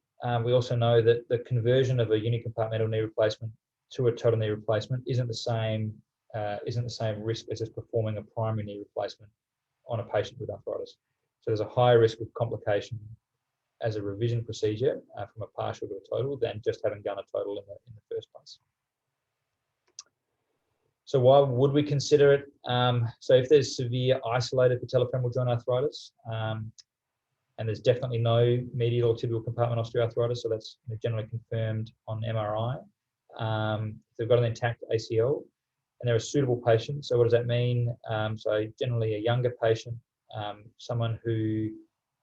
we also know that the conversion of a unicompartmental knee replacement to a total knee replacement isn't the same risk as just performing a primary knee replacement on a patient with arthritis. So there's a higher risk of complication as a revision procedure from a partial to a total than just having done a total in the first place. So why would we consider it? So if there's severe isolated patellofemoral joint arthritis, and there's definitely no medial or tibial compartment osteoarthritis, so that's generally confirmed on MRI. If they've got an intact ACL, and they're a suitable patient. So what does that mean? So generally a younger patient, someone who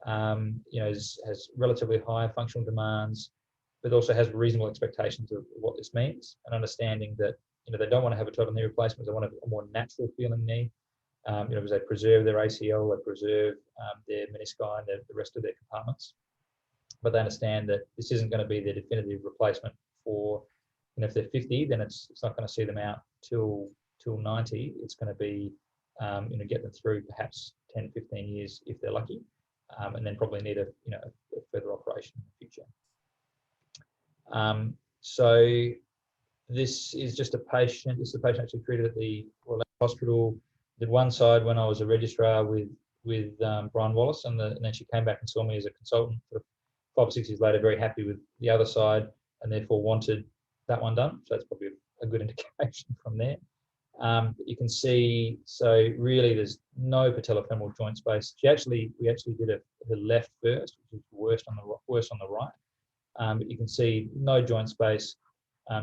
has relatively high functional demands, but also has reasonable expectations of what this means, and understanding that they don't want to have a total knee replacement. They want a more natural feeling knee, because they preserve their ACL, they preserve their menisci and the rest of their compartments. But they understand that this isn't going to be their definitive replacement for, if they're 50, then it's not going to see them out till 90. It's going to be, get them through perhaps 10, 15 years if they're lucky, and then probably need a further operation in the future. So this is just a patient. This is a patient actually treated at the Royal Hospital. Did one side when I was a registrar with Brian Wallace, and then she came back and saw me as a consultant. 5 or 6 years later, very happy with the other side, and therefore wanted that one done. So that's probably a good indication from there. But you can see, so really there's no patellofemoral joint space. We actually did the left first, which is worst on the right. But you can see no joint space.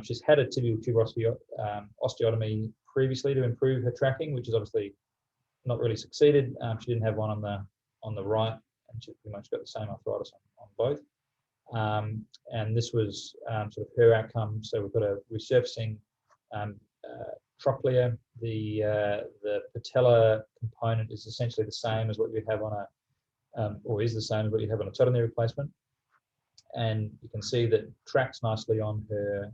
She's had a tibial tube osteotomy previously to improve her tracking, which is obviously not really succeeded. She didn't have one on the right, and she pretty much got the same arthritis on both. And this was sort of her outcome. So we've got a resurfacing trochlea. The patella component is essentially the same as what you have on or is the same as what you have on a total knee replacement. And you can see that tracks nicely on her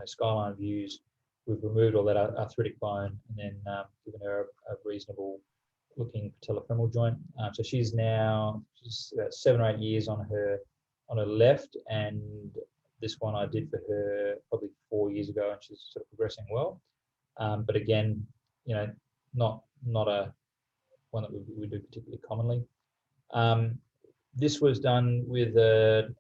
skyline views. We've removed all that arthritic bone and then given her a reasonable looking patellofemoral joint. So she's now 7 or 8 years on her left, and this one I did for her probably 4 years ago, and she's sort of progressing well. But again, not a one that we do particularly commonly. This was done with the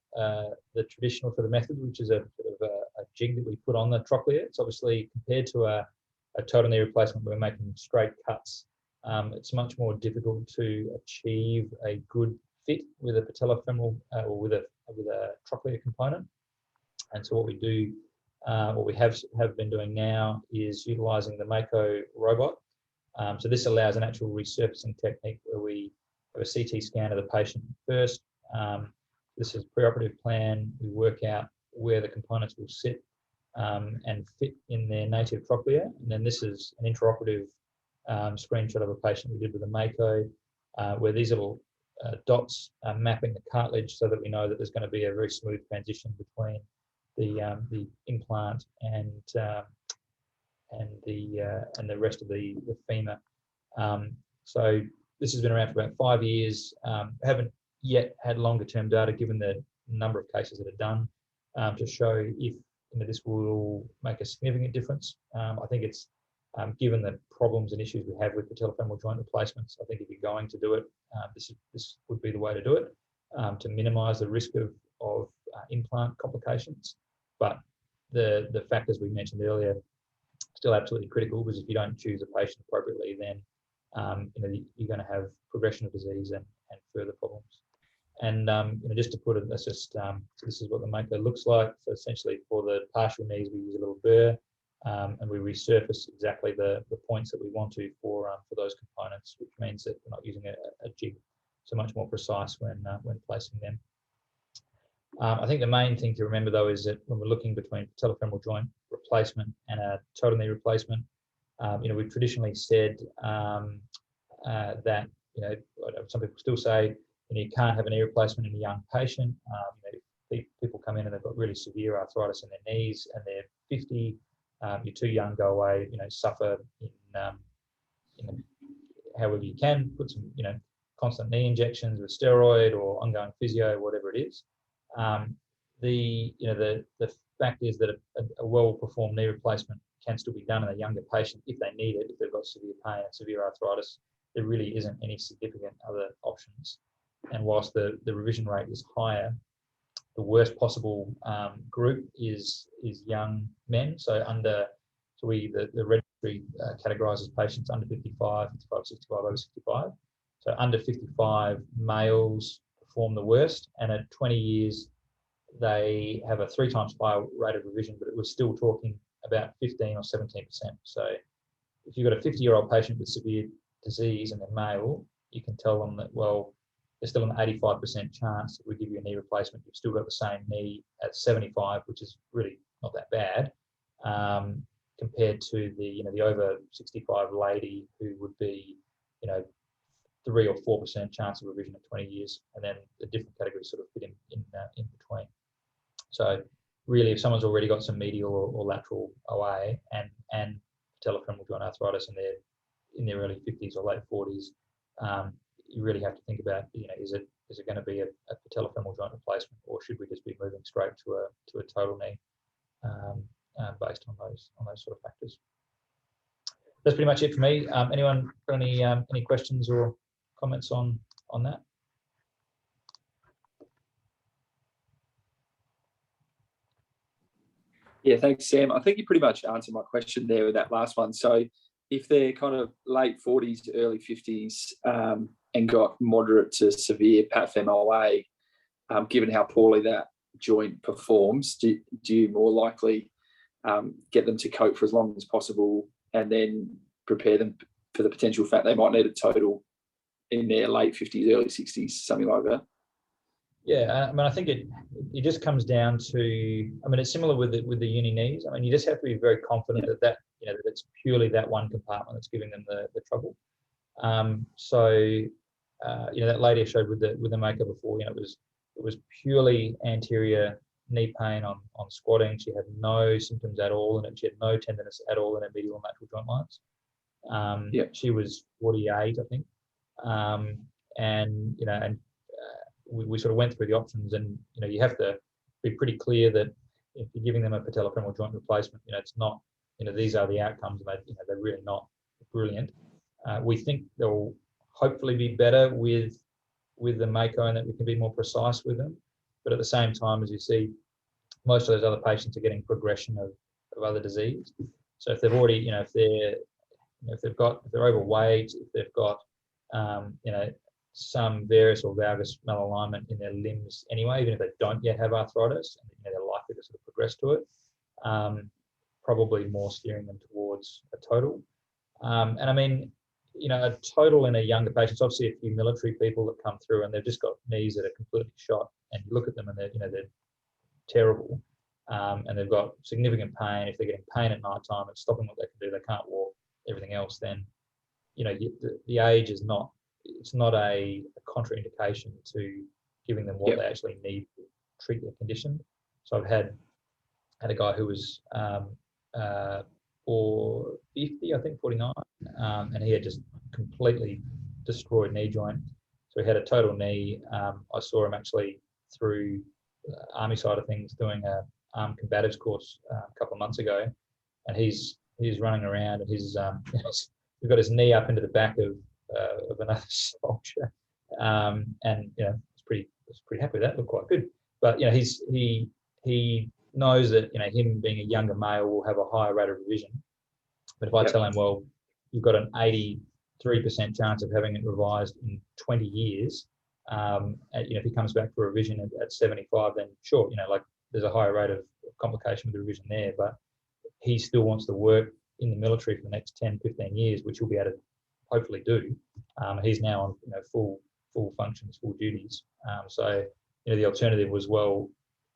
traditional sort of method, which is a sort of a jig that we put on the trochlea. It's obviously compared to a total knee replacement where we're making straight cuts. It's much more difficult to achieve a good fit with a patellofemoral or with a trochlea component. And so what we do, what we have been doing now is utilizing the Mako robot. So this allows an actual resurfacing technique where we have a CT scan of the patient first. This is a preoperative plan. We work out where the components will sit and fit in their native trochlea. And then this is an intraoperative screenshot of a patient we did with a Mako, where these little dots are mapping the cartilage so that we know that there's going to be a very smooth transition between the implant and the rest of the femur. So this has been around for about 5 years. Haven't yet had longer term data given the number of cases that are done to show if this will make a significant difference. I think it's given the problems and issues we have with patellofemoral joint replacements. I think if you're going to do it, this would be the way to do it to minimise the risk of implant complications. But the factors we mentioned earlier still absolutely critical, because if you don't choose a patient appropriately, then you're going to have progression of disease and further problems. And just to put it, so this is what the Mako looks like. So essentially, for the partial knees, we use a little burr. and we resurface exactly the points that we want to for those components, which means that we're not using a jig, so much more precise when placing them. I think the main thing to remember though is that when we're looking between patellofemoral joint replacement and a total knee replacement, we've traditionally said that some people still say you can't have a knee replacement in a young patient. People come in and they've got really severe arthritis in their knees and they're 50. You're too young, go away. Suffer in however you can. Put some constant knee injections with steroid or ongoing physio, whatever it is. The fact is that a well-performed knee replacement can still be done in a younger patient if they need it, if they've got severe pain and severe arthritis. There really isn't any significant other options. And whilst the revision rate is higher, the worst possible group is young men. So the registry categorises patients under 55, 55, 65, over 65. So under 55 males perform the worst, and at 20 years they have a 3 times higher rate of revision, but we're still talking about 15 or 17%. So if you've got a 50-year-old patient with severe disease and they're male, you can tell them that, well, there's still an 85% chance that we give you a knee replacement. You've still got the same knee at 75, which is really not that bad, compared to the over 65 lady who would be 3 or 4% chance of revision at 20 years, and then the different categories sort of fit in between. So really, if someone's already got some medial or lateral OA and patellofemoral joint arthritis and they're in their early 50s or late 40s, you really have to think about, is it going to be a patellofemoral joint replacement, or should we just be moving straight to a total knee based on those sort of factors? That's pretty much it for me. Anyone got any questions or comments on that? Yeah, thanks, Sam. I think you pretty much answered my question there with that last one. So if they're kind of late 40s to early 50s and got moderate to severe patellofemoral OA, given how poorly that joint performs, do you more likely get them to cope for as long as possible and then prepare them for the potential fact they might need a total in their late 50s, early 60s, something like that? Yeah, I think it just comes down to, it's similar with the uni knees. You just have to be very confident that it's purely that one compartment that's giving them the trouble. That lady I showed with the Mako before, it was purely anterior knee pain on squatting. She had no symptoms at all, and she had no tenderness at all in her medial and lateral joint lines. She was 48, I think, we sort of went through the options, and you have to be pretty clear that if you're giving them a patellofemoral joint replacement, it's not, these are the outcomes, and they're really not brilliant. We think they'll hopefully be better with the Mako, and that we can be more precise with them. But at the same time, as you see, most of those other patients are getting progression of other disease. So if they've already, if they're overweight, if they've got, some varus or valgus malalignment in their limbs anyway, even if they don't yet have arthritis, and they're likely to sort of progress to it, probably more steering them towards a total. A total in a younger patient, obviously a few military people that come through and they've just got knees that are completely shot, and you look at them and they're terrible, and they've got significant pain. If they're getting pain at night time, it's stopping what they can do, they can't walk, everything else, then the age is not, it's not a contraindication to giving them what they actually need to treat their condition. So I've had a guy who was 50, I think 49, and he had just completely destroyed knee joint. So he had a total knee. I saw him actually through the Army side of things doing a armed combatives course a couple of months ago, and he's running around, and he's got his knee up into the back of another soldier, and it's pretty happy with that. Looked quite good, but he knows that him being a younger male will have a higher rate of revision. But if I tell him, well, you've got an 83% chance of having it revised in 20 years, if he comes back for a revision at 75, then sure, there's a higher rate of complication with the revision there. But he still wants to work in the military for the next 10, 15 years, which he'll be able to hopefully do. He's now on full functions, full duties. So the alternative was, well,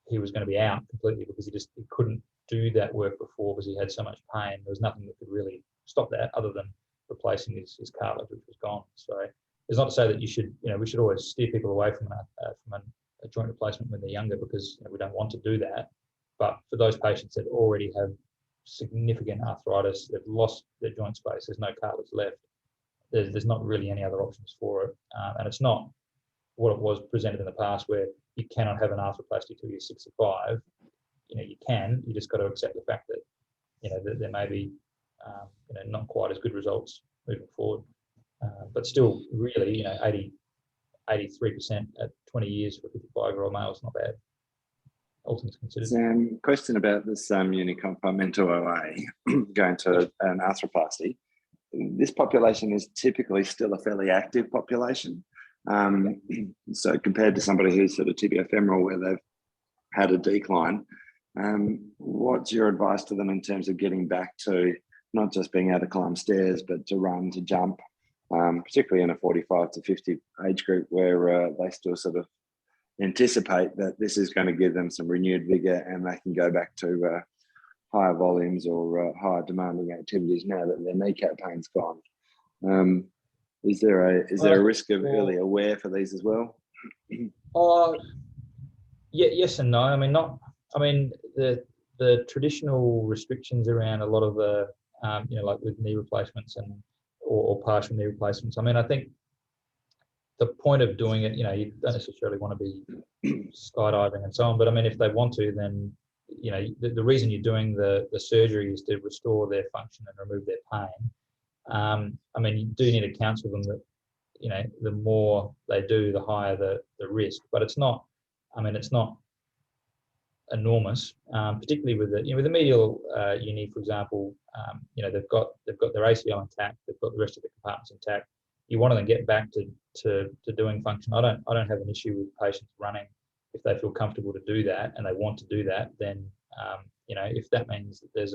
he was going to be out completely because he couldn't do that work before because he had so much pain. There was nothing that could really stop that other than replacing his cartilage, which was gone. So it's not to say that you should, we should always steer people away from a joint replacement when they're younger because we don't want to do that. But for those patients that already have significant arthritis, they've lost their joint space, there's no cartilage left, there's not really any other options for it. And it's not what it was presented in the past where you cannot have an arthroplasty till you're 65. You can, you just got to accept the fact that, that there may be, not quite as good results moving forward. But still, really, 83% at 20 years for a 55-year-old male is not bad. All things considered. Question about this unicompartmental OA going to an arthroplasty. This population is typically still a fairly active population. So compared to somebody who's sort of tibiofemoral where they've had a decline, what's your advice to them in terms of getting back to not just being able to climb stairs, but to run, to jump, particularly in a 45 to 50 age group where they still sort of anticipate that this is going to give them some renewed vigor and they can go back to higher volumes or higher demanding activities now that their kneecap pain's gone. Is there a risk of early aware for these as well? Yeah, yes and no. The traditional restrictions around a lot of the like with knee replacements or partial knee replacements. I think the point of doing it, you don't necessarily want to be skydiving and so on, but if they want to, then the reason you're doing the surgery is to restore their function and remove their pain. You do need to counsel them that the more they do, the higher the risk, but it's not enormous, particularly with the medial uni, for example. They've got their ACL intact, they've got the rest of the compartments intact. You want them to get back to doing function. I don't have an issue with patients running if they feel comfortable to do that and they want to do that. Then if that means that there's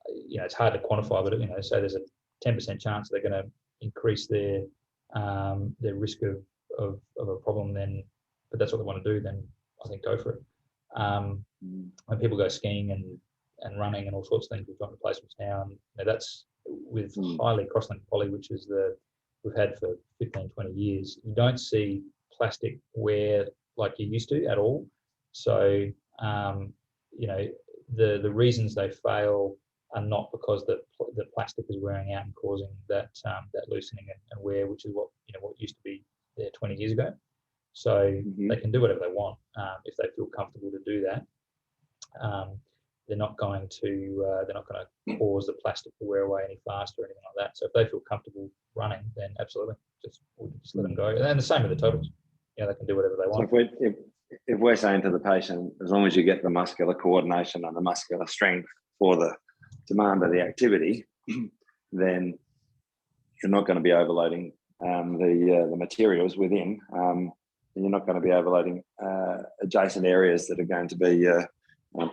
it's hard to quantify, but say there's a 10% chance they're going to increase their risk of a problem, then but that's what they want to do, then I think go for it. When people go skiing and running and all sorts of things with joint replacements now, and that's with highly cross-linked poly, which is we've had for 15, 20 years, you don't see plastic wear like you used to at all. So, the reasons they fail are not because the plastic is wearing out and causing that loosening and wear, which is what used to be there 20 years ago. So they can do whatever they want if they feel comfortable to do that. They're not going to cause the plastic to wear away any faster or anything like that. So if they feel comfortable running, then absolutely, just let them go. And the same with the totals. They can do whatever they want. So if we're saying to the patient, as long as you get the muscular coordination and the muscular strength for the demand of the activity, then you're not going to be overloading the materials within. You're not going to be overloading adjacent areas that are going to be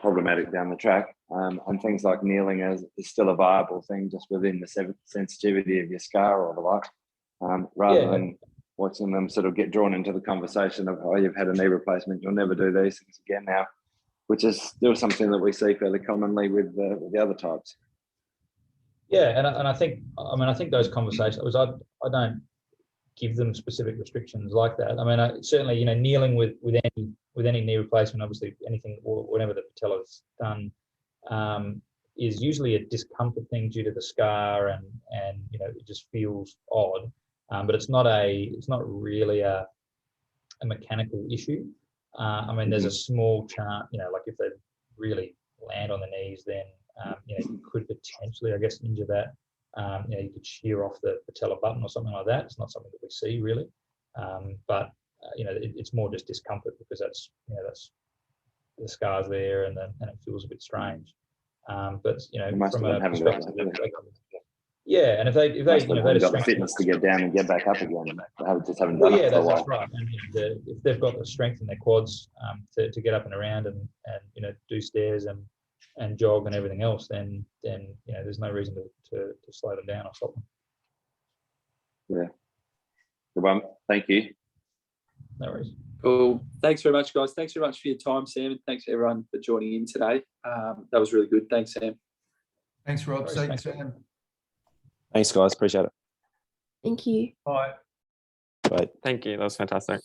problematic down the track. And things like kneeling is still a viable thing just within the sensitivity of your scar or the like, rather than watching them sort of get drawn into the conversation of, oh, you've had a knee replacement, you'll never do these things again now, which is still something that we see fairly commonly with the other types. Yeah, and I think those conversations, I don't give them specific restrictions like that. Certainly, kneeling with any knee replacement, obviously anything or whenever the patella's done, is usually a discomfort thing due to the scar and it just feels odd. But it's not really a mechanical issue. There's a small chance, like if they really land on the knees, then you could potentially, I guess, injure that. You could shear off the patella button or something like that. It's not something that we see really, but it's more just discomfort because that's the scars there and it feels a bit strange. But from a perspective, yeah, and if they got the fitness to get down and get back up again, they just haven't done it for a while. That's right. If they've got the strength in their quads to get up and around and do stairs and and jog and everything else, then there's no reason to slow them down or stop them. Yeah. Good one. Thank you. No worries. Cool. Thanks very much, guys. Thanks very much for your time, Sam, and thanks everyone for joining in today. That was really good. Thanks, Sam. Thanks, Rob. See you, Thanks. Sam. Thanks, guys. Appreciate it. Thank you. Bye. Bye. Thank you. That was fantastic.